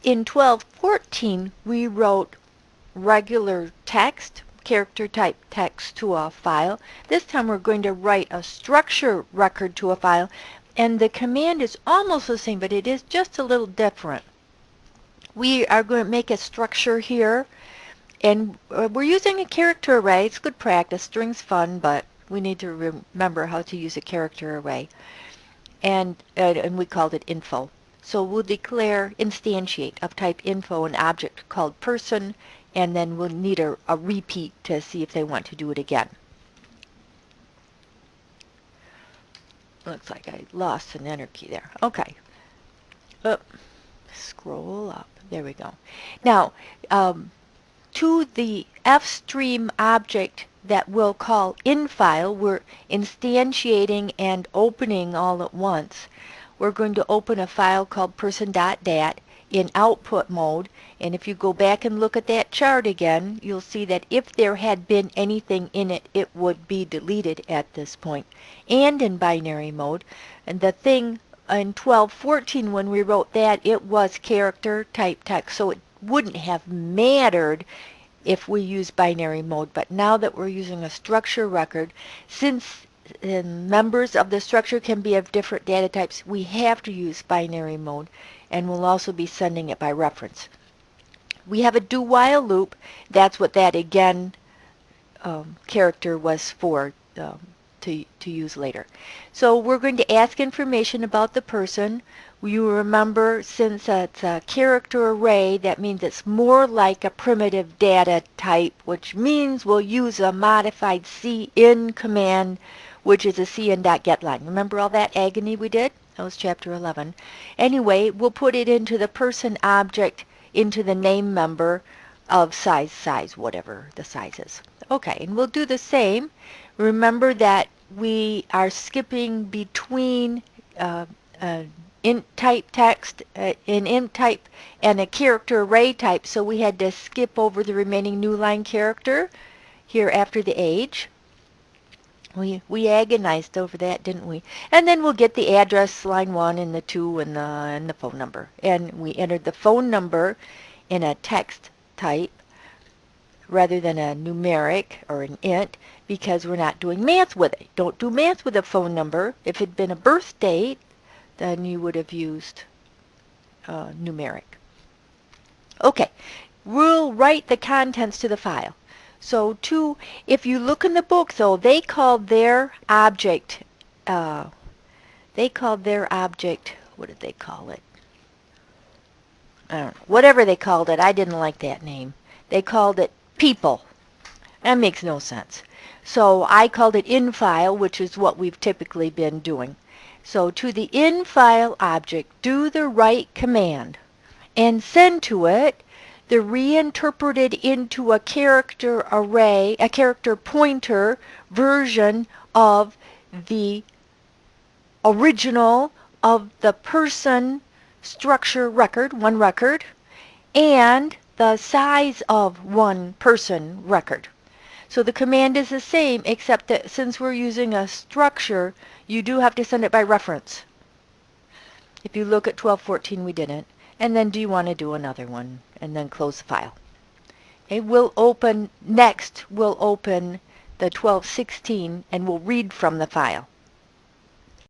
In 1214, we wrote regular text, character type text to a file. This time we're going to write a structure record to a file, and the command is almost the same, but it is just a little different. We are going to make a structure here, and we're using a character array. It's good practice. String's fun, but we need to remember how to use a character array. And we called it info. So we'll declare instantiate of type info an object called person, and then we'll need a repeat to see if they want to do it again. Looks like I lost an enter key there. Okay. Scroll up. There we go. Now, to the fstream object that we'll call infile, we're instantiating and opening all at once. We're going to open a file called person.dat in output mode, and if you go back and look at that chart again, you'll see that if there had been anything in it, it would be deleted at this point. And in binary mode, and the thing in 1214 when we wrote that, it was character type text, so it wouldn't have mattered if we use binary mode. But now that we're using a structure record, since members of the structure can be of different data types, we have to use binary mode, and we'll also be sending it by reference. We have a do-while loop. That's what that again character was for, to use later. So we're going to ask information about the person. You remember, since it's a character array, that means it's more like a primitive data type, which means we'll use a modified cin command, which is a cin.getLine. Remember all that agony we did? That was chapter 11. Anyway, we'll put it into the person object, into the name member of size, whatever the size is. Okay, and we'll do the same. Remember that we are skipping between int type text, an int type, and a character array type, so we had to skip over the remaining new line character here after the age. We agonized over that, didn't we? And then we'll get the address, line 1, and the 2, and the phone number. And we entered the phone number in a text type rather than a numeric or an int, because we're not doing math with it. Don't do math with a phone number. If it had been a birth date, then you would have used numeric. Okay, we'll write the contents to the file. So if you look in the book, though, they called their object, what did they call it? I don't know. Whatever they called it, I didn't like that name. They called it people. That makes no sense. So I called it infile, which is what we've typically been doing. So to the infile object, do the write command and send to it the reinterpreted into a character array, a character pointer version of the original of the person structure record, one record, and the size of one person record. So the command is the same, except that since we're using a structure, you do have to send it by reference. If you look at 1214, we didn't. And then do you want to do another one? And then close the file. Okay, we'll open the 1216, and we'll read from the file.